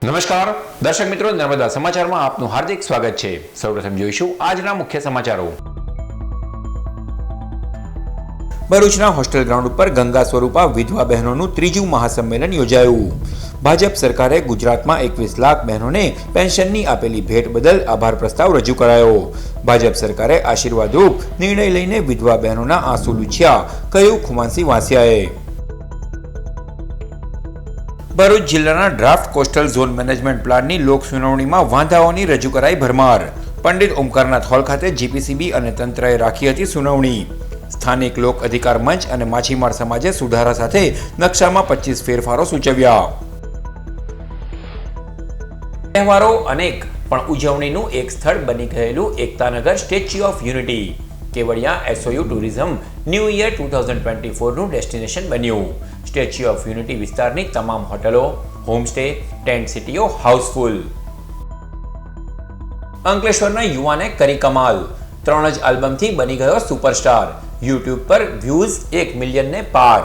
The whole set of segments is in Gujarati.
નમસ્કાર દર્શક મિત્રો, નર્મદા સમાચારમાં આપનું હાર્દિક સ્વાગત છે। સૌપ્રથમ જોઈશું આજના મુખ્ય સમાચારો। ભરૂચના હોસ્ટેલ ગ્રાઉન્ડ ઉપર ગંગા સ્વરૂપા વિધવા બહેનોનું ત્રીજું મહાસંમેલન યોજાયું। ભાજપ સરકારે ગુજરાતમાં 21 લાખ બહેનોને પેન્શનની આપેલી ભેટ બદલ આભાર પ્રસ્તાવ રજૂ કરાયો। ભાજપ સરકારે આશીર્વાદરૂપ નિર્ણય લઈને વિધવા બહેનોના આંસુ લૂછ્યા, કહ્યું ખુમાનસિંહ વાસિયાએ। ભરૂચ જિલ્લાના ડ્રાફ્ટ કોસ્ટલ ઝોન મેનેજમેન્ટ પ્લાનની લોક સુનાવણીમાં વાંધાઓની રજૂ કરાઈ ભરમાર। પંડિત ઓમકારનાથ હોલ ખાતે જીપીસીબી અને તંત્રએ રાખી હતી સુનાવણી। સ્થાનિક લોક અધિકાર મંચ અને માછીમાર સમાજે સુધારા સાથે નકશામાં 25 ફેરફારો સૂચવ્યા। તહેવારો અનેક પણ ઉજવણીનું એક સ્થળ બની ગયેલું Ektanagar Statue of Unity Kevadia SOU tourism New Year 2024નું ડેસ્ટિનેશન બન્યું। સ્ટેચ્યુ ઓફ યુનિટી વિસ્તારની તમામ હોટલો, હોમસ્ટે, ટેન્ટ સિટીઓ હાઉસફુલ। અંકલેશ્વરના યુવાને કરી કમાલ, 3 જ આલ્બમથી બની ગયો સુપરસ્ટાર। યુટ્યુબ પર વ્યૂઝ 1 મિલિયનને પાર।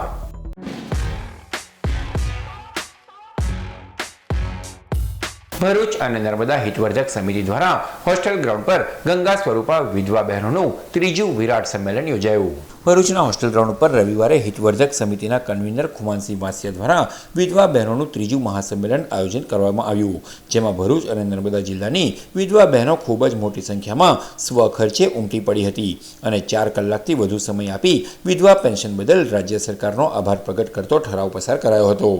ભરૂચ અને નર્મદા હિતવર્ધક સમિતિ દ્વારા હોસ્ટેલ ગ્રાઉન્ડ પર ગંગા સ્વરૂપા વિધવા બહેનોનું ત્રીજું વિરાટ સંમેલન યોજાયું। ભરૂચના હોસ્ટેલ ગ્રાઉન્ડ પર રવિવારે હિતવર્ધક સમિતિના કન્વીનર ખુમાનસિંહ વાસિયા દ્વારા વિધવા બહેનોનું ત્રીજું મહાસંમેલન આયોજન કરવામાં આવ્યું, જેમાં ભરૂચ અને નર્મદા જિલ્લાની વિધવા બહેનો ખૂબ જ મોટી સંખ્યામાં સ્વખર્ચે ઉમટી પડી હતી અને 4 કલાકથી વધુ સમય આપી વિધવા પેન્શન બદલ રાજ્ય સરકારનો આભાર પ્રગટ કરતો ઠરાવ પસાર કરાયો હતો।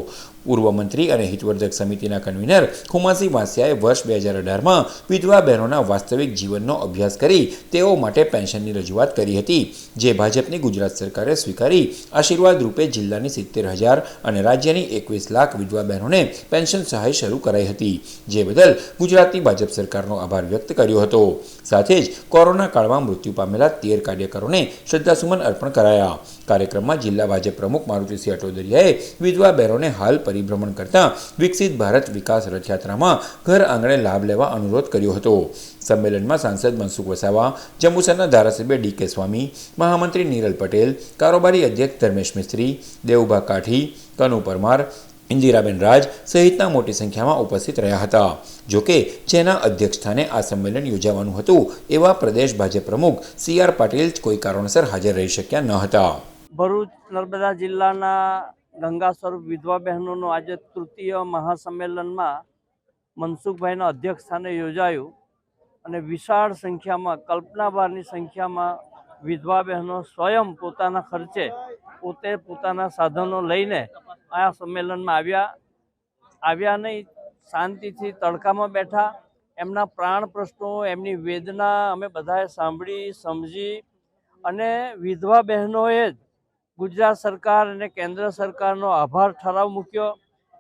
પૂર્વ મંત્રી અને હિતવર્ધક સમિતિના કન્વીનર ખુમાનસિંહ વાસિયાએ વર્ષ 2018માં વિધવા બહેનોના વાસ્તવિક જીવનનો અભ્યાસ કરી તેઓ માટે પેન્શનની રજૂઆત કરી હતી, જે ભાજપની ગુજરાત સરકારે સ્વીકારી આશીર્વાદ રૂપે જિલ્લાની 70,000 અને રાજ્યની 21 લાખ વિધવા બહેનોને પેન્શન સહાય શરૂ કરાઈ હતી, જે બદલ ગુજરાતની ભાજપ સરકારનો આભાર વ્યક્ત કર્યો હતો। સાથે જ કોરોના કાળમાં મૃત્યુ પામેલા 13 કાર્યકરોને શ્રદ્ધાસુમન અર્પણ કરાયા। કાર્યક્રમમાં જિલ્લા ભાજપ પ્રમુખ મારુતિસિંહ અટોદરિયાએ વિધવા બહેનોને હાલ પરિભ્રમણ કરતા વિકસિત ભારત વિકાસ રથયાત્રામાં ઘર આંગણે લાભ લેવા અનુરોધ કર્યો હતો। સંમેલનમાં સાંસદ મનસુખ વસાવા, જંબુસરના ધારાસભ્ય ડીકે સ્વામી, મહામંત્રી નીરલ પટેલ, કારોબારી અધ્યક્ષ ધર્મેશ મિસ્ત્રી, દેવુભા કાઠી, કનુ પરમાર, ઇન્દિરાબેન રાજ સહિતના મોટી સંખ્યામાં ઉપસ્થિત રહ્યા હતા। જોકે જેના અધ્યક્ષસ્થાને આ સંમેલન યોજાવાનું હતું એવા પ્રદેશ ભાજપ પ્રમુખ CR પાટીલ કોઈ કારણોસર હાજર રહી શક્યા ન હતા। ભરૂચ નર્મદા જિલ્લાના ગંગા સ્વરૂપ વિધવા બહેનોનું આજે તૃતીય મહાસંમેલનમાં મનસુખભાઈના અધ્યક્ષ સ્થાને યોજાયું અને વિશાળ સંખ્યામાં, કલ્પના બહારની સંખ્યામાં વિધવા બહેનો સ્વયં પોતાના ખર્ચે પોતાના સાધનો લઈને આ સંમેલનમાં આવ્યા નહીં, શાંતિથી તડકામાં બેઠા, એમના પ્રાણ પ્રશ્નો, એમની વેદના અમે બધાએ સાંભળી, સમજી અને વિધવા બહેનોએ જ ગુજરાત સરકાર અને કેન્દ્ર સરકારનો આભાર ઠરાવ મૂક્યો।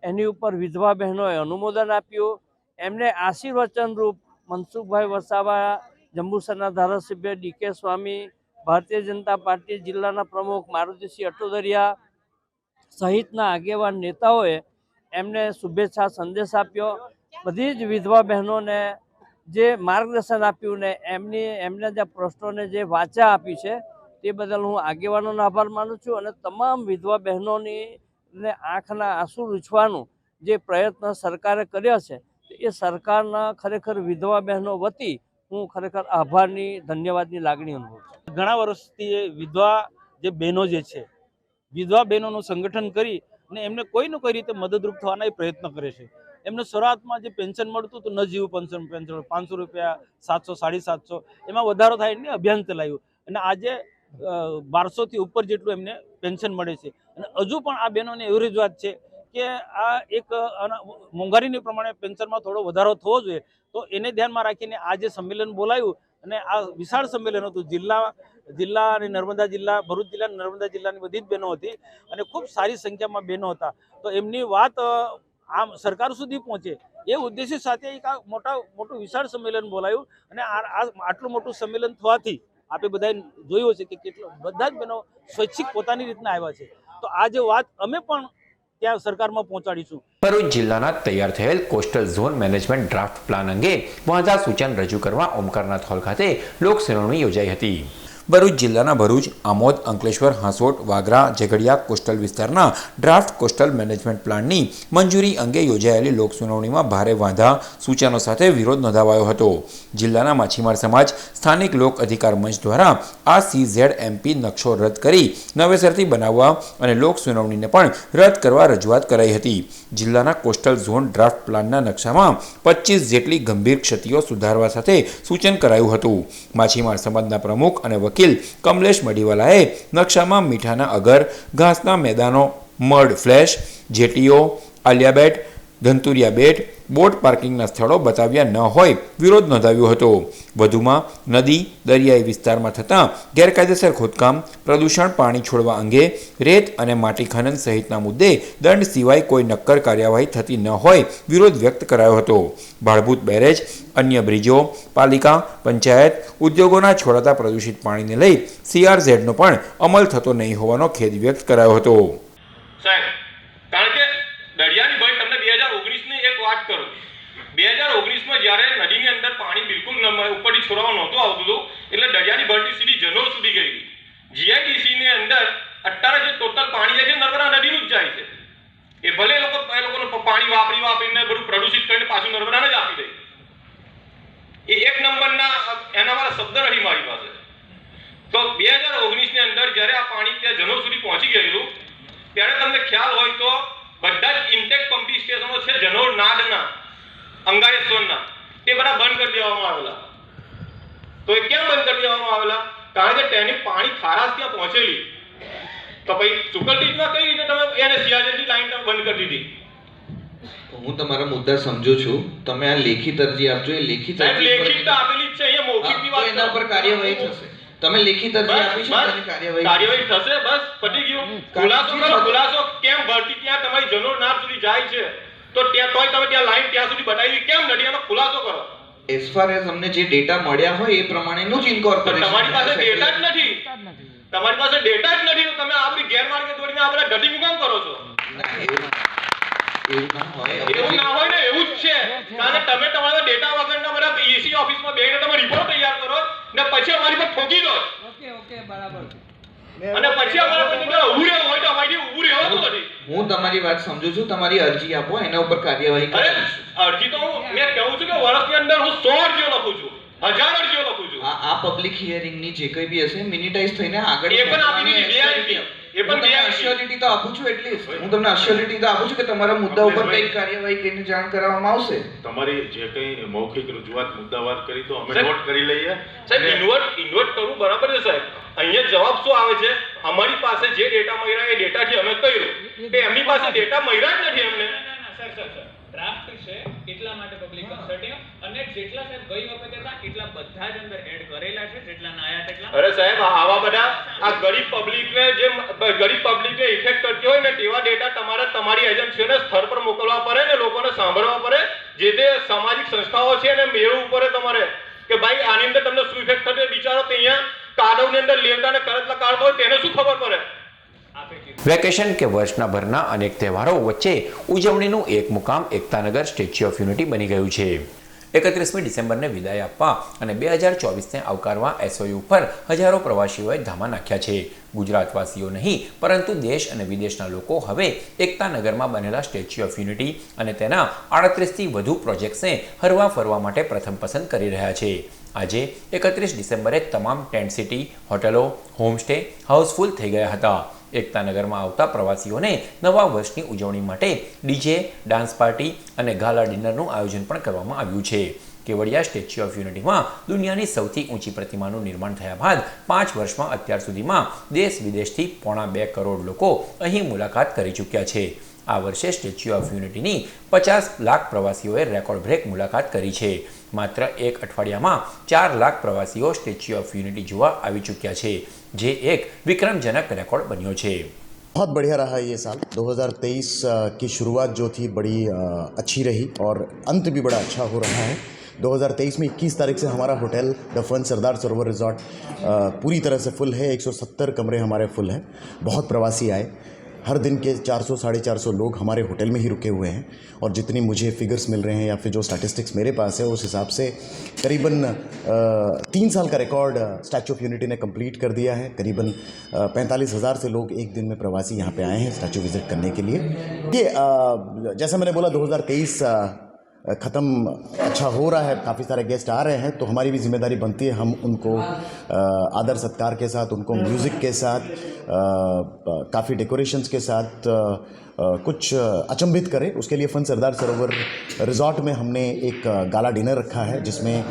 એની ઉપર વિધવા બહેનોએ અનુમોદન આપ્યું। એમને આશીર્વચન રૂપ મનસુખભાઈ વસાવા, જંબુસરના ધારાસભ્ય ડીકે સ્વામી, ભારતીય જનતા પાર્ટી જિલ્લાના પ્રમુખ મારુતિસિંહ અટોદરિયા સહિતના આગેવાન નેતાઓએ એમને શુભેચ્છા સંદેશ આપ્યો। બધી જ વિધવા બહેનોને જે માર્ગદર્શન આપ્યું ને એમના જે પ્રશ્નોને જે વાચા આપી છે તે બદલ હું આગેવાનોનો આભાર માનું છું અને તમામ વિધવા બહેનોની આંખના આંસુ લૂછવાનું જે પ્રયત્ન સરકારે કર્યો છે એ સરકારના ખરેખર વિધવા બહેનો વતી હું ખરેખર આભારની, ધન્યવાદની લાગણી અનુભવું છું। ઘણા વર્ષથી વિધવા જે બહેનો જે છે, વિધવા બહેનોનું સંગઠન કરી અને એમને કોઈ ને કોઈ રીતે મદદરૂપ થવાના પ્રયત્ન કરે છે। એમને શરૂઆતમાં જે પેન્શન મળતું હતું, નજીવું પેન્શન 500 રૂપિયા, 700, 750, એમાં વધારો થાય એટલે અભિયાન ચલાવ્યું અને આજે 1200થી ઉપર જેટલું એમને પેન્શન મળે છે। અને હજુ પણ આ બહેનોને એવી રજૂઆત છે કે આ એક મોંઘવારીને પ્રમાણે પેન્શનમાં થોડો વધારો થવો જોઈએ, તો એને ધ્યાનમાં રાખીને આ જે સંમેલન બોલાયું અને આ વિશાળ સંમેલન હતું। જિલ્લા અને નર્મદા જિલ્લા, ભરૂચ જિલ્લા અને નર્મદા જિલ્લાની બધી જ બહેનો હતી અને ખૂબ સારી સંખ્યામાં બહેનો હતા। તો એમની વાત આમ સરકાર સુધી પહોંચે એ ઉદ્દેશ્ય સાથે એક આ મોટું વિશાળ સંમેલન બોલાયું અને આટલું મોટું સંમેલન થવાથી આપણે બધાએ જોયું છે કે બધા જ બહેનો સ્વૈચ્છિક પોતાની રીતના આવ્યા છે। તો આ જે વાત અમે પણ ત્યાં સરકારમાં પહોંચાડીશું। ભરૂચ જિલ્લાના તૈયાર થયેલ coastal zone management draft plan અંગે વાંધા સૂચન રજૂ કરવા ઓમકારનાથ હોલ ખાતે લોક સુનાવણી યોજાઈ હતી। ભરૂચ જિલ્લાના ભરૂચ, આમોદ, અંકલેશ્વર, હાંસોટ, વાગરા, ઝઘડિયા કોસ્ટલ વિસ્તારના ડ્રાફ્ટ કોસ્ટલ મેનેજમેન્ટ પ્લાનની મંજૂરી અંગે યોજાયેલી લોકસુનાવણીમાં ભારે વાંધા સૂચનો સાથે વિરોધ નોંધાવાયો હતો. જિલ્લાના માછીમાર સમાજ સ્થાનિક લોક અધિકાર મંચ દ્વારા આ CZMP નકશો રદ કરી નવેસરથી બનાવવા અને લોક સુનાવણીને પણ રદ કરવા રજૂઆત કરાઈ હતી. જિલ્લાના કોસ્ટલ ઝોન ડ્રાફ્ટ પ્લાનના નકશામાં 25 જેટલી ગંભીર ક્ષતિઓ સુધારવા સાથે સૂચન કરાયું હતું. માછીમાર સમાજના પ્રમુખ અને વકીલ કમલેશ મડીવાલાએ નકશામાં મીઠાના અગર, ઘાસના મેદાનો, મડ ફ્લેશ, જેટીઓ, આલિયા બેટ, ધંતુરિયા બેટ, બોટ પાર્કિંગના સ્થળો બતાવ્યા ન હોય વિરોધ નોંધાવ્યો હતો. વધુમાં નદી, દરિયાઈ વિસ્તારમાં થતાં ગેરકાયદેસર ખોદકામ, પ્રદૂષણ, પાણી છોડવા અંગે, રેત અને માટી ખનન સહિતના મુદ્દે દંડ સિવાય કોઈ નક્કર કાર્યવાહી થતી ન હોય વિરોધ વ્યક્ત કરાયો હતો. ભાડભૂત બેરેજ, અન્ય બ્રિજો, પાલિકા, પંચાયત, ઉદ્યોગોના છોડાતા પ્રદૂષિત પાણીને લઈ CRZનો પણ અમલ થતો નહીં હોવાનો ખેદ વ્યક્ત કરાયો હતો. સાહેબ, કારણ કે દરિયાની ભાઈ તમને 2019ની એક વાત કરું. 2019માં જ્યારે નદીની અંદર પાણી બિલકુલ ઉપરથી છોડવા નહોતું આવતું એટલે દરિયાની ભરતી સીધી જનોર સુધી ગઈ હતી. GIDC ની અંદર અત્યારે જે ટોટલ પાણી જાય છે નર્મદા નદીનું જ જાય છે. એ ભલે એ લોકોનું પાણી વાપરીને બધું પ્રદૂષિત કરીને પાછું નર્મદાને જ આપી દે. એ એક નંબરના એના મારા શબ્દ નથી મારી પાસે. તો 2019ની અંદર જ્યારે આ પાણી ત્યાં જનોર સુધી પહોંચી ગયેલું ત્યારે તમને ખ્યાલ હોય તો બધા જ ઇન્ટેક પમ્પિંગ સ્ટેશનો છે જનોર, નાદના, અંગારેશ્વરના, તે બધા બંધ કરી દેવામાં આવેલા. તો એ કેમ બંધ કરી દેવામાં આવેલા? કારણ કે તેની પાણી ખારાશ ત્યાં પહોંચેલી. તો પછી સુકલટીમાં કઈ રીતે તમે એને CRZની લાઈન તમે બંધ કરી દીધી? હું તમારા મુદ્દા સમજુ છું. તમે આ લેખિત અરજી આપજો. એ લેખિત અરજી લેખિત આપેલી જ છે. અહીંયા મૌખિકની વાત એના પર કાર્યવાહી થશે. તમે લેખિત અરજી આપી છે તેની કાર્યવાહી થશે. બસ પતી ગયું. ખુલાસો કેમ ભરતી ત્યાં તમારી જનોર નાદ સુધી જાય છે તો ત્યાં તોય તમે ત્યાં લાઈન ત્યાં સુધી બતાવી કેમ નથી? એનો ખુલાસો કરો. એઝ ફાર એઝ અમને જે ડેટા મળ્યા હોય એ પ્રમાણેનું જ ઇન્કોર્પોરેશન. તમારી પાસે ડેટા જ નથી. તમારી પાસે ડેટા જ નથી તો તમે આપણી ગેરમાર્ગે દોડીને આ બધા ડટિંગ કામ કરો છો? એવું ના હોય ને, એવું જ છે. કારણ કે તમે તમારા ડેટા વગરના બધા EC ઓફિસમાં બેસીને તમે રિપોર્ટ તૈયાર કરો ને પછી અમારી પર ઠોકી દો. ઓકે બરાબર. અને પછી અમારા પર ઊભું રહેવું હોય તો અમારી ઊભું રહેવું નથી. હું તમારી વાત સમજુ છું. તમારી અરજી આપો, એના ઉપર કાર્યવાહી કરો. અરજી તો મેં કહું છું કે વર્ષની અંદર હું 100 અરજીઓ લખું છું, 1000 અરજીઓ લખું છું. આ પબ્લિક હિયરિંગ ની જે કંઈ બી હશે મિનિટાઈઝ થઈને આગળ એ પણ આપી દીધી. એ પણ અશ્યોરિટી તો આપું છું. એટલીસ્ટ હું તમને અશ્યોરિટી તો આપું છું કે તમારા મુદ્દા ઉપર કઈ કાર્યવાહી કરીને જાણ કરવામાં આવશે. તમારી જે કઈ મૌખિક રજૂઆત મુદ્દાવાર કરી તો અમે નોટ કરી લઈએ. સાહેબ ઇન્વર્ટ કરવું બરાબર છે સાહેબ. અહીંયા જવાબ શું આવે છે? અમારી પાસે જે ડેટા મળ્યા એ ડેટાથી અમે કર્યું કે એમની પાસે ડેટા મળ્યા જ નથી અમને. ડ્રાફ્ટ છે એટલા માટે પબ્લિક કન્સલ્ટિંગ અને જેટલા સાહેબ ગઈ વખતે હતા એટલા બધા જ અંદર એડ કરેલા છે, જેટલા ના આયા તેટલા. અરે સાહેબ આવા બધા આ ગરીબ પબ્લિકને ઇફેક્ટ કરતી હોય ને તેવા ડેટા તમારે તમારી એજન્સીઓને સ્થળ પર મોકલવા પડે ને લોકોને સાંભળવા પડે. જે તે સામાજિક સંસ્થાઓ છે એને મેળવવું પડે તમારે કે ભાઈ આની અંદર તમને શું ઇફેક્ટ થશે. બિચારો તો અહીંયા કાદવની અંદર લેવતા ને કરતલા કાઢતો હોય તેને શું ખબર પડે? વેકેશન કે વર્ષના ભરના અનેક તહેવારો વચ્ચે ઉજવણીનું એક મુકામ એકતાનગર સ્ટેચ્યુ ઓફ યુનિટી બની ગયું છે. 31મી ડિસેમ્બરને વિદાય આપવા અને 2024ને આવકારવા SOU પર હજારો પ્રવાસીઓએ ધામા નાખ્યા છે. ગુજરાતવાસીઓ નહીં પરંતુ દેશ અને વિદેશના લોકો હવે એકતાનગરમાં બનેલા સ્ટેચ્યુ ઓફ યુનિટી અને તેના 38થી વધુ પ્રોજેક્ટ્સને હરવા ફરવા માટે પ્રથમ પસંદ કરી રહ્યા છે. આજે 31 ડિસેમ્બરે તમામ ટેન્ટ સિટી, હોટલો, હોમસ્ટે હાઉસફુલ થઈ ગયા હતા. એકતાનગરમાં આવતા પ્રવાસીઓને નવા વર્ષની ઉજવણી માટે DJ, ડાન્સ પાર્ટી અને ગાલા ડિનરનું આયોજન પણ કરવામાં આવ્યું છે. કેવડિયા સ્ટેચ્યુ ઓફ યુનિટીમાં દુનિયાની સૌથી ઊંચી પ્રતિમાનું નિર્માણ થયા બાદ 5 વર્ષમાં અત્યાર સુધીમાં દેશ વિદેશથી 2.5 કરોડ લોકો અહીં મુલાકાત કરી ચૂક્યા છે. આ વર્ષે સ્ટેચ્યુ ઓફ યુનિટીની 50 લાખ પ્રવાસીઓએ રેકોર્ડ બ્રેક મુલાકાત કરી છે. માત્ર એક અઠવાડિયામાં 4 લાખ પ્રવાસીઓ સ્ટેચ્યુ ઓફ યુનિટી જોવા આવી ચૂક્યા છે, જે એક વિક્રમજનક રેકોર્ડ બન્યો છે. बहुत बढ़िया रहा ये साल. 2023 की शुरुआत जो थी बड़ी अच्छी रही और अंत भी बड़ा अच्छा हो रहा है. 2023 में 21 तारीख से हमारा hotel the fun Sardar Sarovar resort पूरी तरह से फुल है. 170 कमरे हमारे फुल हैं. बहुत प्रवासी आए. हर दिन के 400-450 लोग हमारे होटल में ही रुके हुए हैं और जितनी मुझे फिगर्स मिल रहे हैं या फिर जो स्टैटिस्टिक्स मेरे पास है उस हिसाब से करीबन 3 साल का रिकॉर्ड स्टैचू ऑफ यूनिटी ने कंप्लीट कर दिया है। करीबन 45,000 से लोग एक दिन में प्रवासी यहाँ पे आए हैं स्टैचू विज़िट करने के लिए। ये जैसा मैंने बोला 2023 ख़त्म अच्छा हो रहा है, काफ़ी सारे गेस्ट आ रहे हैं, तो हमारी भी जिम्मेदारी बनती है हम उनको आदर सत्कार के साथ, उनको म्यूज़िक के साथ, काफ़ी डेकोरेशंस के साथ कुछ अचंभित करें। उसके लिए फन सरदार सरोवर रिजॉर्ट में हमने एक गाला डिनर रखा है जिसमें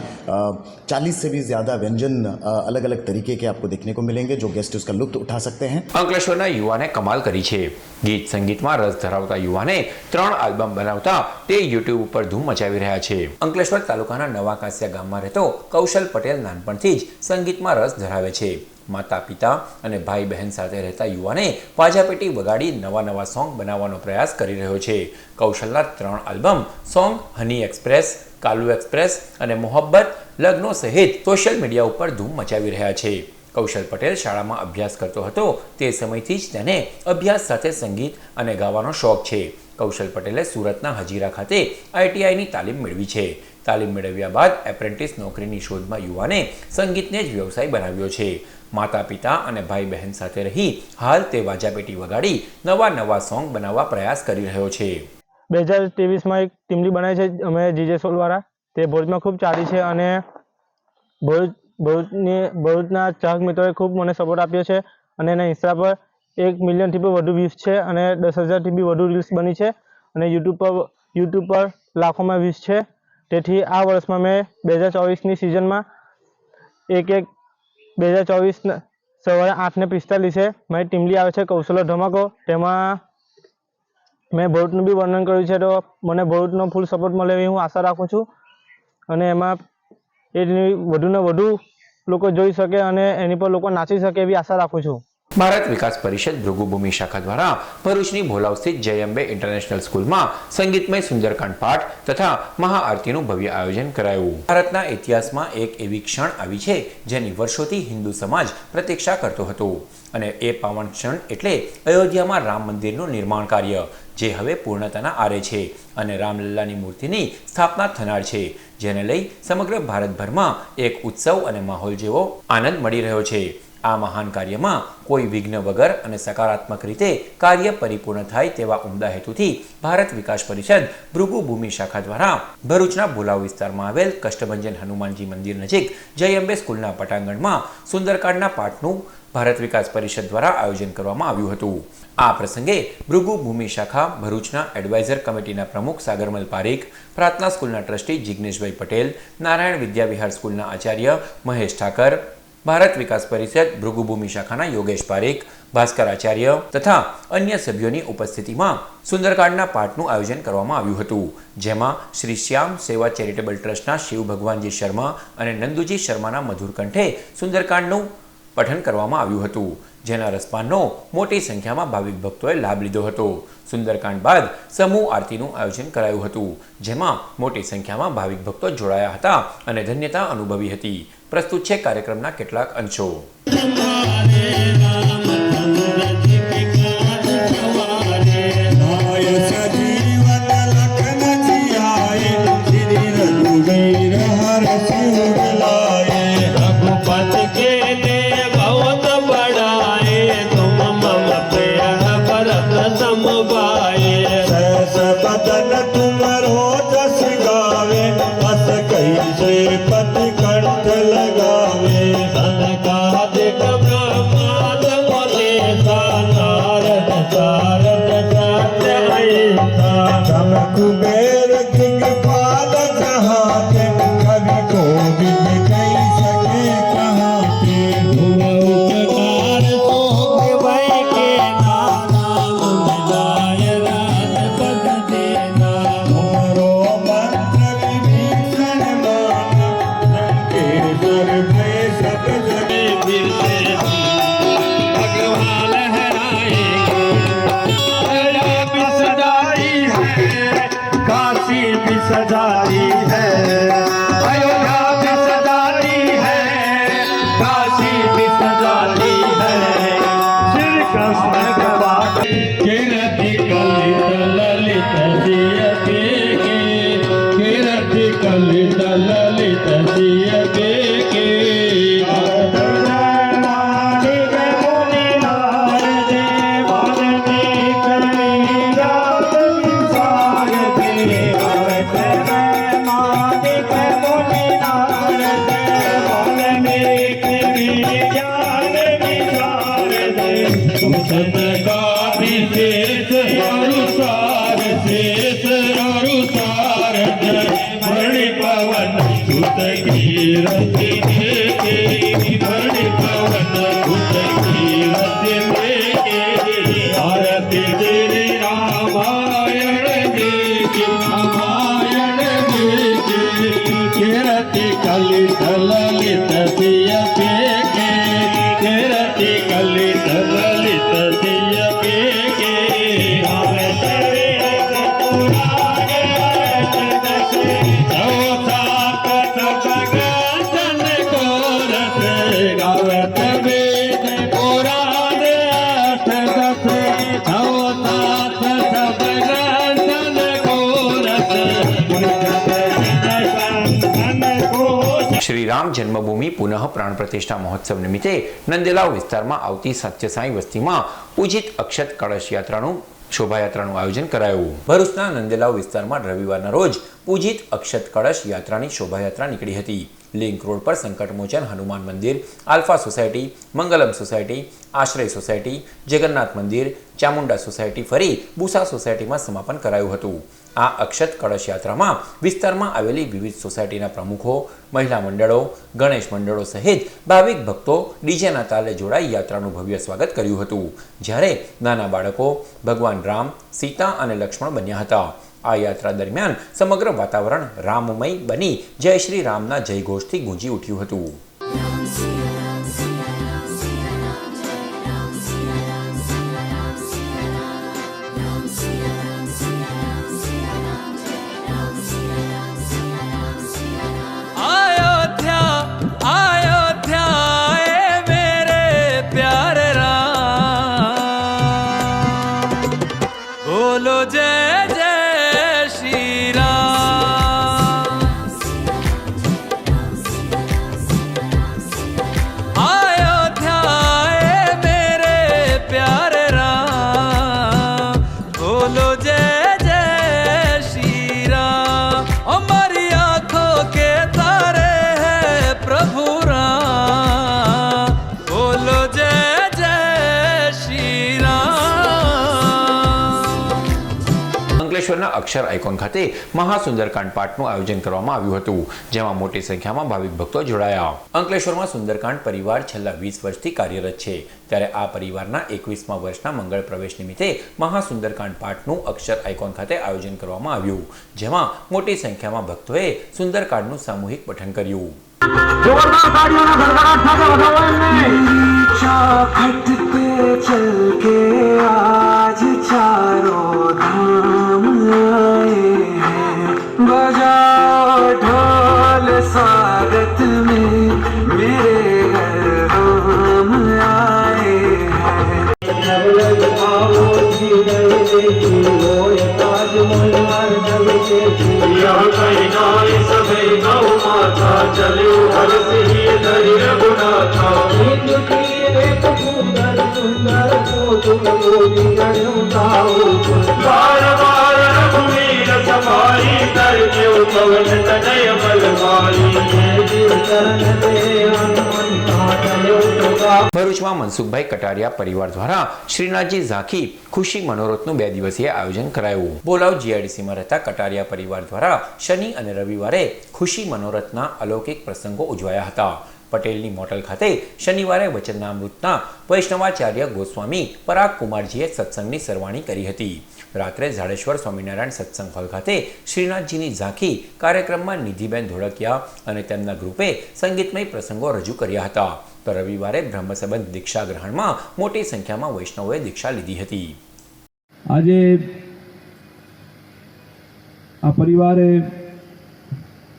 40 से भी ज़्यादा व्यंजन अलग अलग तरीके के आपको देखने को मिलेंगे जो गेस्ट उसका लुत्फ उठा सकते हैं। અંકલેશ્વરના યુવાને કમાલ કરી છે। ગીત સંગીતમાં રસ ધરાવતા યુવાને 3 આલ્બમ બનાવતા તે યુટ્યુબ ઉપર ધૂમ મચાવી રહ્યા છે। અંકલેશ્વર તાલુકાના નવા કાંસિયા ગામમાં રહેતો કૌશલ પટેલ નાનપણથી જ સંગીતમાં રસ ધરાવે છે। માતા પિતા અને ભાઈ બહેન સાથે રહેતા યુવાને પાજાપેટી વગાડી નવા સોંગ બનાવવાનો પ્રયાસ કરી રહ્યો છે। કૌશલના 3 આલ્બમ સોંગ હની એક્સપ્રેસ, કાલુ એક્સપ્રેસ અને મોહબ્બત લગ્નો સહિત સોશિયલ મીડિયા ઉપર ધૂમ મચાવી રહ્યા છે। કૌશલ પટેલ શાળામાં અભ્યાસ કરતો હતો તે સમયથી જ તેને અભ્યાસ સાથે સંગીત અને ગાવાનો શોખ છે। કૌશલ પટેલે સુરતના હજીરા ખાતે ITIની તાલીમ મેળવી છે। તાલીમ મેળવ્યા બાદ એપ્રેન્ટિસ નોકરીની શોધમાં યુવાને સંગીતને જ વ્યવસાય બનાવ્યો છે। માતા પિતા અને ભાઈ બહેન સાથે રહી હાલ તે વાજાપેટી વગાડી નવા સોંગ બનાવવા પ્રયાસ કરી રહ્યો છે। 2023માં એક ટીમલી બનાવી છે અમે જીજે સોલવાળા, તે ભરૂચમાં ખૂબ ચાલી છે અને ભરૂચના ચાહક મિત્રોએ ખૂબ મને સપોર્ટ આપ્યો છે અને એના ઇન્સ્ટા પર 1 મિલિયનથી પણ વધુ વ્યૂઝ છે અને 10,000થી બી વધુ રીલ્સ બની છે અને યુટ્યુબ પર લાખોમાં વ્યૂઝ છે। તેથી આ વર્ષમાં મેં 2024ની સિઝનમાં 2024 સવારે 8:45 મારી ટીમલી આવે છે કૌશલો ધમાકો, તેમાં મેં ભરૂચનું બી વર્ણન કર્યું છે, તો મને ભરૂચનો ફૂલ સપોર્ટ મળે એવી હું આશા રાખું છું અને એમાં એની વધુને વધુ લોકો જોઈ શકે અને એની પર લોકો નાચી શકે એવી આશા રાખું છું। ભારત વિકાસ પરિષદ ભૃગુભૂમિ શાખા દ્વારા ભરૂચની ભોલાવ સ્થિત જય અંબે ઇન્ટરનેશનલ સ્કૂલમાં સંગીતમય સુંદરકાંડ પાઠ તથા મહાઆરતીનું ભવ્ય આયોજન કરાયું। ભારતના ઇતિહાસમાં એક એવી ક્ષણ આવી છે જેની વર્ષોથી હિન્દુ સમાજ પ્રતીક્ષા કરતો હતો અને એ પાવન ક્ષણ એટલે અયોધ્યામાં રામ મંદિરનું નિર્માણ કાર્ય, જે હવે પૂર્ણતાના આરે છે અને રામલલ્લાની મૂર્તિની સ્થાપના થનાર છે, જેને લઈ સમગ્ર ભારતભરમાં એક ઉત્સવ અને માહોલ જેવો આનંદ મળી રહ્યો છે। આ મહાન કાર્યમાં કોઈ વિઘ્ન વગર અને સકારાત્મક રીતે કાર્ય પરિપૂર્ણ થાય તેવા ઉમદા હેતુથી ભારત વિકાસ પરિષદ ભૃગુભૂમિ શાખા દ્વારા ભરૂચના ભોલાવ વિસ્તારમાં આવેલ કષ્ટભંજન હનુમાનજી મંદિર નજીક જય અંબે સ્કૂલના પટાંગણમાં સુંદરકાંડના પાઠનું ભારત વિકાસ પરિષદ દ્વારા આયોજન કરવામાં આવ્યું હતું। આ પ્રસંગે ભૃગુભૂમિ શાખા ભરૂચના એડવાઇઝર કમિટીના પ્રમુખ સાગરમલ પારીખ, પ્રાર્થના સ્કૂલના ટ્રસ્ટી જિગ્નેશભાઈ પટેલ, નારાયણ વિદ્યાવિહાર સ્કૂલના આચાર્ય મહેશ ઠાકર, ભારત વિકાસ પરિષદ ભૃગુભૂમિ શાખાના યોગેશ પારીખ, ભાસ્કર આચાર્ય તથા અન્ય સભ્યોની ઉપસ્થિતિમાં સુંદરકાંડના પાઠનું આયોજન કરવામાં આવ્યું હતું, જેમાં શ્રી શ્યામ સેવા ચેરિટેબલ ટ્રસ્ટના શિવ ભગવાનજી શર્મા અને નંદુજી શર્માના મધુર કંઠે સુંદરકાંડનું પઠન કરવામાં આવ્યું હતું, જેના રસપાનનો મોટી સંખ્યામાં ભાવિક ભક્તોએ લાભ લીધો હતો। સુંદરકાંડ બાદ સમૂહ આરતીનું આયોજન કરાયું હતું, જેમાં મોટી સંખ્યામાં ભાવિક ભક્તો જોડાયા હતા અને ધન્યતા અનુભવી હતી। પ્રસ્તુત છે કાર્યક્રમના કેટલાક અંશો। શ્રી રામ જન્મભૂમિ પુનઃ પ્રાણ પ્રતિષ્ઠા મહોત્સવ નિમિત્તે નંદેલાવ વિસ્તારમાં આવતી સત્યસાઈ વસ્તીમાં પૂજિત અક્ષત કળશ યાત્રાનું શોભાયાત્રાનું આયોજન કરાયું. ભરૂચના નંદેલાવ વિસ્તારમાં રવિવારના રોજ પૂજિત અક્ષત કળશ યાત્રાની શોભાયાત્રા નીકળી હતી. લિંક રોડ પર સંકટમોચન હનુમાન મંદિર, આલ્ફા સોસાયટી, મંગલમ સોસાયટી, આશ્રય સોસાયટી, જગન્નાથ મંદિર, ચામુંડા સોસાયટી ફરી બુસા સોસાયટીમાં સમાપન કરાયું હતું. આ અક્ષત કળશ યાત્રામાં વિસ્તારમાં આવેલી વિવિધ સોસાયટીના પ્રમુખો, મહિલા મંડળો, ગણેશ મંડળો સહિત ભાવિક ભક્તો ડીજેના તાલે જોડાઈ યાત્રાનું ભવ્ય સ્વાગત કર્યું હતું. જ્યારે નાના બાળકો ભગવાન રામ, સીતા અને લક્ષ્મણ બન્યા હતા. આ યાત્રા દરમિયાન સમગ્ર વાતાવરણ રામમય બની જય શ્રી રામના જયઘોષથી ગુંજી ઉઠ્યું હતું. અંકલેશ્વરના અક્ષર આઇકોન ખાતે મહાસુંદરકાંડ પાઠનું આયોજન કરવામાં આવ્યું હતું, જેમાં મોટી સંખ્યામાં ભાવિક ભક્તો જોડાયા. અંકલેશ્વરમાં સુંદરકાંડ પરિવાર છેલ્લા 20 વર્ષથી કાર્યરત છે, ત્યારે આ પરિવારના 21મા વર્ષના મંગળ પ્રવેશ નિમિત્તે મહાસુંદરકાંડ પાઠનું અક્ષર આઇકોન ખાતે આયોજન કરવામાં આવ્યું, જેમાં મોટી સંખ્યામાં ભક્તોએ સુંદરકાંડનું સામૂહિક પઠન કર્યું. ભરૂચમાં મનસુખભાઈ કટારિયા પરિવાર દ્વારા શ્રીનાથજી ઝાંખી ખુશી મનોરથનું 2 દિવસીય આયોજન કરાયું. બોલાવ જીઆઈડીસીમાં રહેતા કટારિયા પરિવાર દ્વારા શનિ અને રવિવારે ખુશી મનોરથના અલૌકિક પ્રસંગો ઉજવાયા હતા. પટેલની મોટલ ખાતે શનિવારે વચનામૃતના વૈષ્ણવાચાર્ય ગોસ્વામી પરાગ કુમારજીએ સત્સંગની સરવાણી કરી હતી. રાત્રે ઝાડેશ્વર સ્વામિનારાયણ સત્સંગ હોલ ખાતે શ્રીનાથજીની ઝાંખી કાર્યક્રમમાં નિધિબેન ધોળકિયા અને તેમના ગ્રુપે સંગીતમય પ્રસંગો રજૂ કર્યા હતા. તો રવિવારે બ્રહ્મસંબંધ દીક્ષા ગ્રહણમાં મોટી સંખ્યામાં વૈષ્ણવોએ દીક્ષા લીધી હતી. આજે આ પરિવારે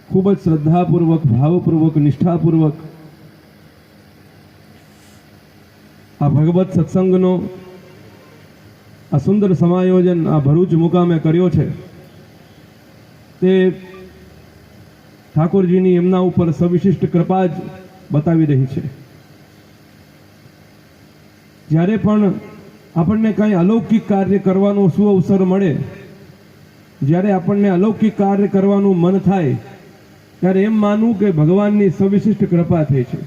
ખૂબ જ શ્રદ્ધાપૂર્વક, ભાવપૂર્વક, નિષ્ઠાપૂર્વક આ ભગવત સત્સંગનો આ સુંદર સમાયોજન આ ભરૂચ મુકામે કર્યો છે. તે ઠાકોરજીની એમના ઉપર સવિશિષ્ટ કૃપા જ બતાવી રહી છે. જ્યારે પણ આપણને કંઈ અલૌકિક કાર્ય કરવાનો સુઅવસર મળે, જ્યારે આપણને અલૌકિક કાર્ય કરવાનું મન થાય, ત્યારે એમ માનવું કે ભગવાનની સવિશિષ્ટ કૃપા થઈ છે.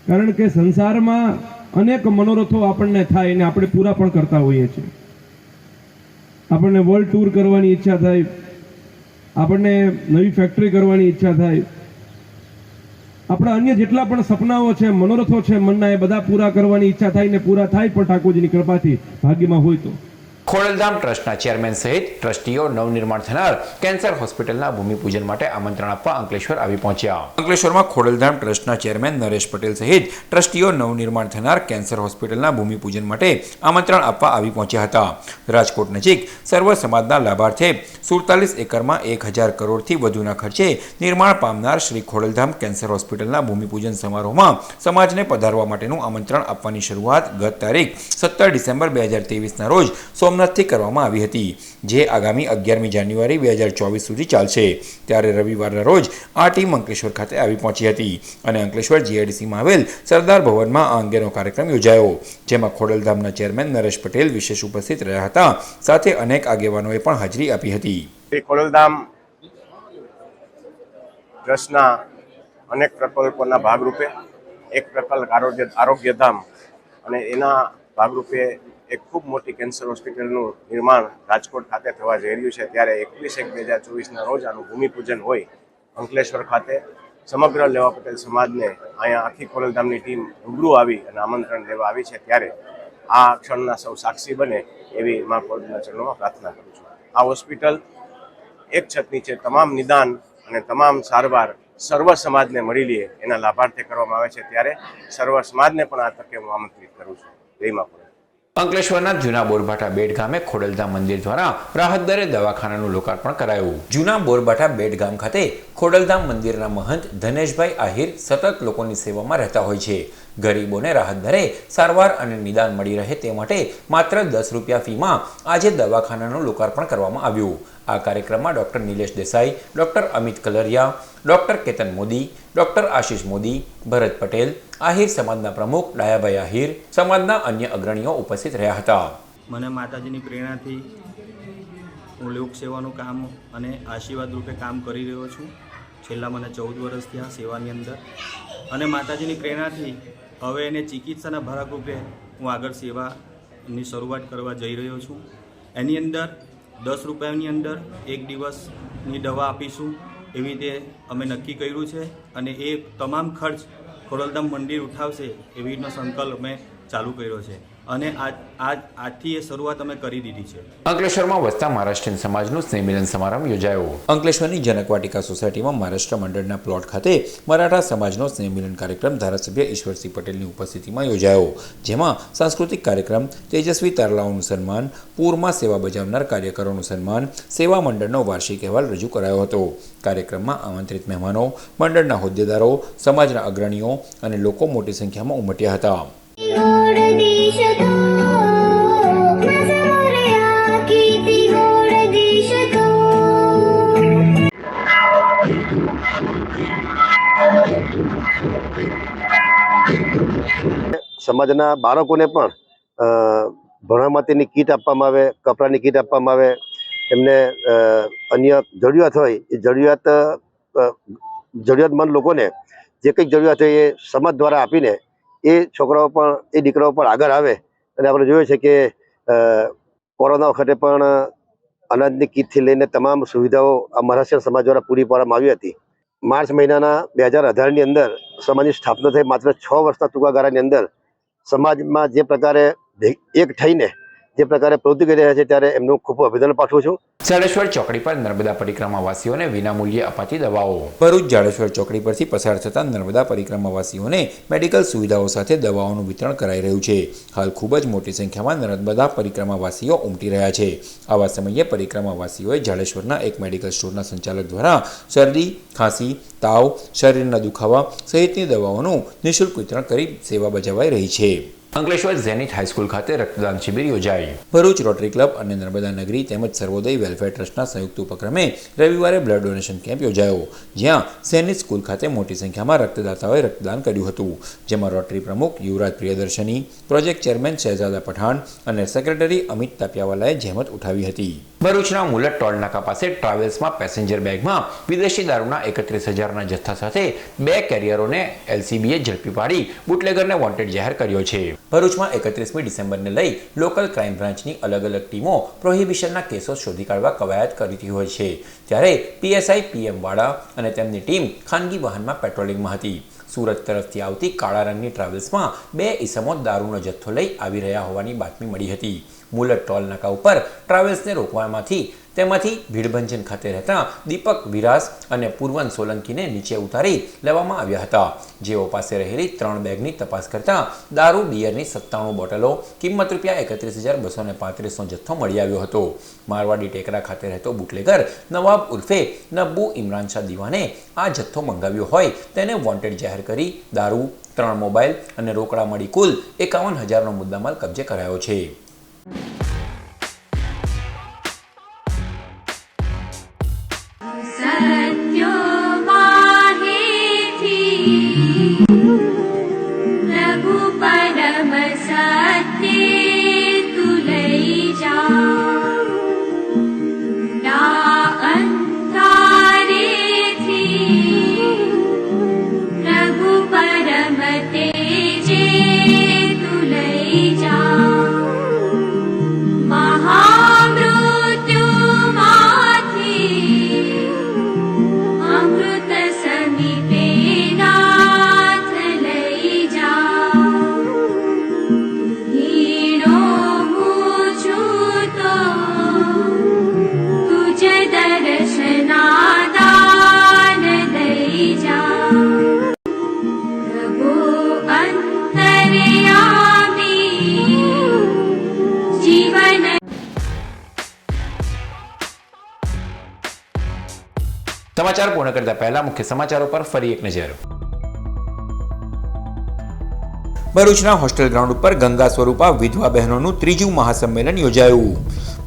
કારણ કે સંસારમાં અનેક મનોરથો આપણને થાય અને આપણે પૂરા પણ કરતા હોઈએ છીએ. આપણને વર્લ્ડ ટૂર કરવાની ઈચ્છા થાય, આપણને નવી ફેક્ટરી કરવાની ઈચ્છા થાય, આપણા અન્ય જેટલા પણ સપનાઓ છે, મનોરથો છે મનના, એ બધા પૂરા કરવાની ઈચ્છા થાય ને પૂરા થાય પણ ઠાકોરજીની કૃપાથી ભાગ્યમાં હોય તો. ખોડલધામ ટ્રસ્ટના ચેરમેન સહિત ટ્રસ્ટીઓ નવનિર્માણ થનાર કેન્સર હોસ્પિટલના ભૂમિપૂજન માટે આમંત્રણ આપવા અંકલેશ્વર આવી પહોંચ્યા. અંકલેશ્વરમાં ખોડલધામ ટ્રસ્ટના ચેરમેન નરેશ પટેલ સહિત ટ્રસ્ટીઓ નવનિર્માણ થનાર કેન્સર હોસ્પિટલના ભૂમિપૂજન માટે આમંત્રણ આપવા આવી પહોંચ્યા હતા. રાજકોટ નજીક સર્વ સમાજના લાભાર્થે 47 એકરમાં 1000 કરોડથી વધુના ખર્ચે નિર્માણ પામનાર શ્રી ખોડલધામ કેન્સર હોસ્પિટલના ભૂમિપૂજન સમારોહમાં સમાજને પધારવા માટેનું આમંત્રણ આપવાની શરૂઆત ગત તારીખ 17 ડિસેમ્બર 2023ના રોજ સોમનાથથી કરવામાં આવી હતી, જે આગામી 11મી જાન્યુઆરી 2024 સુધી ચાલશે. ત્યારે રવિવારના રોજ આ ટીમ અંકલેશ્વર ખાતે આવી પહોંચી હતી અને અંકલેશ્વર જીઆઈડીસીમાં આવેલ સરદાર ભવનમાં આ અંગેનો કાર્યક્રમ યોજાયો, જેમાં ખોડલધામના ચેરમેન નરેશ પટેલ વિશેષ ઉપસ્થિત રહ્યા હતા. સાથે અનેક આગેવાનોએ પણ હાજરી આપી હતી. ખોડલધામ ટ્રસ્ટના અનેક પ્રકલ્પોના ભાગરૂપે એક પ્રકલ્પ આરોગ્યધામ અને એના ભાગરૂપે એક ખૂબ મોટી કેન્સર હોસ્પિટલનું નિર્માણ રાજકોટ ખાતે થવા જઈ રહ્યું છે. ત્યારે 21/1/2024ના રોજ આનું ભૂમિપૂજન હોય અંકલેશ્વર ખાતે સમગ્ર લેવા પટેલ સમાજને અહીંયા આખી ખોડલધામની ટીમ રૂબરૂ આવી અને આમંત્રણ દેવા આવી છે. ત્યારે આ ક્ષણના સૌ સાક્ષી બને એવી મા ખોડલના ચરણોમાં પ્રાર્થના કરું છું. આ હોસ્પિટલ એક છત નીચે તમામ નિદાન અને તમામ સારવાર સર્વ સમાજને મળી લે એના લાભાર્થે કરવામાં આવે છે. ત્યારે સર્વ સમાજને પણ આ તકે હું આમંત્રિત કરું છું. જય મા ખોડલ. અંકલેશ્વરના જૂના બોરભાઠા બેટ ગામે ખોડલધામ મંદિર દ્વારા રાહત દરે દવાખાનાનું લોકાર્પણ કરાયું. જૂના બોરભાઠા બેટ ગામ ખાતે ખોડલધામ મંદિરના મહંત ધનેશભાઈ આહિર સતત લોકોની સેવામાં રહેતા હોય છે. ગરીબોને રાહત દરે સારવાર અને નિદાન મળી રહે તે માટે માત્ર 10 રૂપિયા ફીમાં આજે દવાખાનાનું લોકાર્પણ કરવામાં આવ્યું. આ કાર્યક્રમમાં doctor Nilesh Desai, doctor Amit Kalariya, doctor Ketan Modi, doctor Ashish Modi, Bharat Patel, Ahir સમાજના પ્રમુખ ડાયાભાઈ આહિર, સમાજના અન્ય અગ્રણીઓ ઉપસ્થિત રહ્યા હતા. મને માતાજીની પ્રેરણાથી હું લોકસેવાનું કામ અને આશીર્વાદ રૂપે કામ કરી રહ્યો છું. છેલ્લા મને 14 વર્ષ થયા સેવાની અંદર અને માતાજીની પ્રેરણાથી હવે એને ચિકિત્સાના ભાગરૂપે હું આગળ સેવાની શરૂઆત કરવા જઈ રહ્યો છું. એની અંદર 10 રૂપિયાની અંદર 1 દિવસની દવા આપીશું એવી રીતે અમે નક્કી કર્યું છે અને એ તમામ ખર્ચ ખોડલધામ મંદિર ઉઠાવશે એવી રીતનો સંકલ્પ અમે ચાલુ કર્યો છે અને આજથી એ શરૂઆત અમે કરી દીધી છે. અંકલેશ્વરમાં વસતા મહારાષ્ટ્રીયન સમાજનું સ્નેહમિલન સમારંભ યોજાયો. અંકલેશ્વરની જનકવાટિકા સોસાયટીમાં મહારાષ્ટ્ર મંડળના પ્લોટ ખાતે મરાઠા સમાજનો સ્નેહમિલન કાર્યક્રમ ધારાસભ્ય ઈશ્વરસિંહ પટેલની ઉપસ્થિતિમાં યોજાયો, જેમાં સાંસ્કૃતિક કાર્યક્રમ, તેજસ્વી તારલાઓનું સન્માન, પૂરમાં સેવા બજાવનાર કાર્યકરોનું સન્માન, સેવા મંડળનો વાર્ષિક અહેવાલ રજૂ કરાયો હતો. કાર્યક્રમમાં આમંત્રિત મહેમાનો, મંડળના હોદ્દેદારો, સમાજના અગ્રણીઓ અને લોકો મોટી સંખ્યામાં ઉમટ્યા હતા. સમાજના બાળકોને પણ ભણવા માટેની કીટ આપવામાં આવે, કપડાની કીટ આપવામાં આવે, એમને અન્ય જરૂરિયાત હોય એ જરૂરિયાતમંદ લોકોને જે કંઈક જરૂરિયાત હોય એ સમાજ દ્વારા આપીને એ છોકરાઓ પણ એ દીકરાઓ પણ આગળ આવે. અને આપણે જોયું છે કે કોરોના વખતે પણ અનાજની કીટથી લઈને તમામ સુવિધાઓ આ મહારાષ્ટ્રીયન સમાજ દ્વારા પૂરી પાડવામાં આવી હતી. માર્ચ મહિનાના 2018ની અંદર સમાજની સ્થાપના થઈ. માત્ર 6 વર્ષના ટૂંકા ગાળાની અંદર સમાજમાં જે પ્રકારે એક થઈને જે પ્રકારે પ્રવૃત્તિ કરી રહ્યા છે ત્યારે એમનું ખૂબ અભિનંદન પાઠવું છું. જાડેશ્વર ચોકડી પર નર્મદા પરિક્રમાવાસીઓને વિનામૂલ્યે અપાતી દવાઓ. ભરૂચ જાડેશ્વર ચોકડી પરથી પસાર થતા નર્મદા પરિક્રમાવાસીઓને મેડિકલ સુવિધાઓ સાથે દવાઓનું વિતરણ કરાઈ રહ્યું છે. હાલ ખૂબ જ મોટી સંખ્યામાં નર્મદા પરિક્રમાવાસીઓ ઉમટી રહ્યા છે. આવા સમયે પરિક્રમાવાસીઓએ જાડેશ્વરના એક મેડિકલ સ્ટોરના સંચાલક દ્વારા શરદી, ખાંસી, તાવ, શરીરના દુખાવા સહિતની દવાઓનું નિઃશુલ્ક વિતરણ કરી સેવા બજાવાઈ રહી છે. અંકલેશ્વર ઝેનિથ હાઈસ્કૂલ ખાતે રક્તદાન શિબિર યોજાઈ. ભરૂચ રોટરી ક્લબ અને નર્મદા નગરી તેમજ સર્વોદય વેલફેર ટ્રસ્ટના સંયુક્ત ઉપક્રમે રવિવારે બ્લડ ડોનેશન કેમ્પ યોજાયો, જ્યાં ઝેનિથ સ્કૂલ ખાતે મોટી સંખ્યામાં રક્તદાતાઓએ રક્તદાન કર્યું હતું, જેમાં રોટરી પ્રમુખ યુવરાજ પ્રિયદર્શની, પ્રોજેક્ટ ચેરમેન શહેજાદા પઠાણ અને સેક્રેટરી અમિત તાપિયાવાલાએ જહેમત ઉઠાવી હતી. ભરૂચના મુલટ ટોલ નાકા પાસે ટ્રાવેલ્સમાં પેસેન્જર બેગમાં વિદેશી દારૂના 31,000ના જથ્થા સાથે 2 કેરિયરોને એલસીબીએ ઝડપી પાડી બુટલેગરને વોન્ટેડ જાહેર કર્યો છે. ભરૂચમાં 31મી ડિસેમ્બરને લઈ લોકલ ક્રાઇમ બ્રાન્ચની અલગ અલગ ટીમો પ્રોહિબિશનના કેસો શોધી કાઢવા કવાયત કરતી હોય છે. ત્યારે પીએસઆઈ પીએમ વાડા અને તેમની ટીમ ખાનગી વાહનમાં પેટ્રોલિંગમાં હતી. સુરત તરફથી આવતી કાળા રંગની ટ્રાવેલ્સમાં 2 ઈસમો દારૂનો જથ્થો લઈ આવી રહ્યા હોવાની બાતમી મળી હતી. મુલત ટોલ નાકા ઉપર ટ્રાવેલ્સને રોકવામાંથી તેમાંથી ભીડભંજન ખાતે રહેતા દીપક વિરાસ અને પૂર્વન સોલંકીને નીચે ઉતારી લેવામાં આવ્યા હતા, જેઓ પાસે રહેલી 3 બેગની તપાસ કરતા દારૂ બિયરની 97 બોટલો કિંમત ₹31,235નો જથ્થો મળી આવ્યો હતો. મારવાડી ટેકરા ખાતે રહેતો બુટલેગર નવાબ ઉર્ફે નબ્બુ ઇમરાન શાહ દીવાને આ જથ્થો મંગાવ્યો હોય તેને વોન્ટેડ જાહેર કરી દારૂ, 3 મોબાઈલ અને રોકડા મળી કુલ 51,000નો મુદ્દામાલ કબજે કરાયો છે. સમાચાર પૂર્ણ કરતા પહેલા મુખ્ય સમાચારો પર ફરી એક નજર. ભરૂચના હોસ્ટેલ ગ્રાઉન્ડ ઉપર ગંગા સ્વરૂપા વિધવા બહેનોનું 3જું મહાસંમેલન યોજાયું.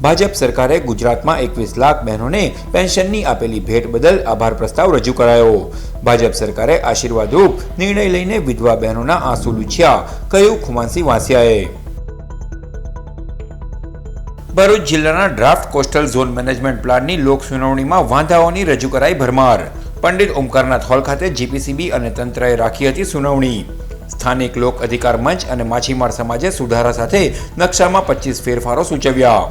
ભાજપ સરકારે ગુજરાતમાં 21 લાખ બહેનોને પેન્શનની આપેલી ભેટ બદલ આભાર પ્રસ્તાવ રજૂ કરાયો. ભાજપ સરકારે આશીર્વાદરૂપ નિર્ણય લઈને વિધવા બહેનોના આંસુ લૂછ્યા, કહ્યું ખુમાનસિંહ વાસિયાએ. ભરૂચ જિલ્લાના ડ્રાફ્ટ કોસ્ટલ ઝોન મેનેજમેન્ટ પ્લાનની લોક સુનાવણીમાં વાંધાઓની રજૂ કરાઈ ભરમાર. પંડિત ઓમકારનાથ હોલ ખાતે જીપીસીબી અને તંત્રએ રાખી હતી સુનાવણી. સ્થાનિક લોક અધિકાર મંચ અને માછીમાર સમાજે સુધારા સાથે નકશામાં 25 ફેરફારો સૂચવ્યા.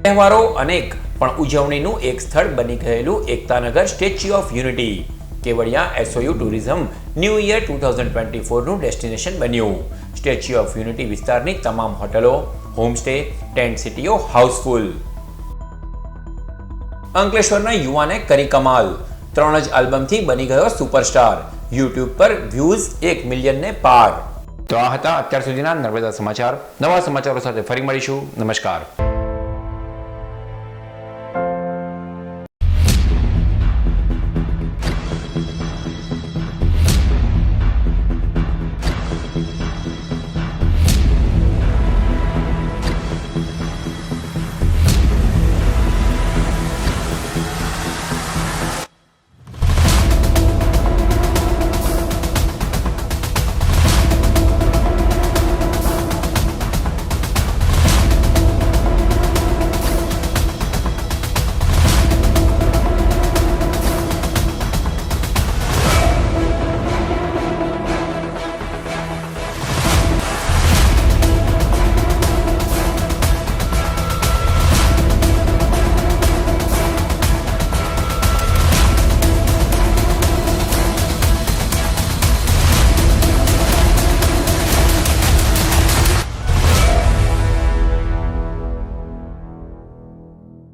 તહેવારો અનેક પણ ઉજવણીનું એક સ્થળ બની ગયેલું Ektanagar Statue of Unity Kevadia SOU tourism New Year 2024નું ડેસ્ટિનેશન બન્યું. સ્ટેચ્યુ ઓફ યુનિટી વિસ્તારની તમામ હોટલો, હોમસ્ટે, ટેન્ટ સિટીઓ હાઉસફુલ. અંકલેશ્વરના યુવાને કરી કમાલ. 3 જ આલ્બમથી બની ગયો સુપરસ્ટાર. YouTube પર વ્યૂઝ 1 મિલિયનને પાર. તો આ હતા અત્યાર સુધીના નર્મદા સમાચાર. નવા સમાચારો સાથે ફરી મળીશું. નમસ્કાર.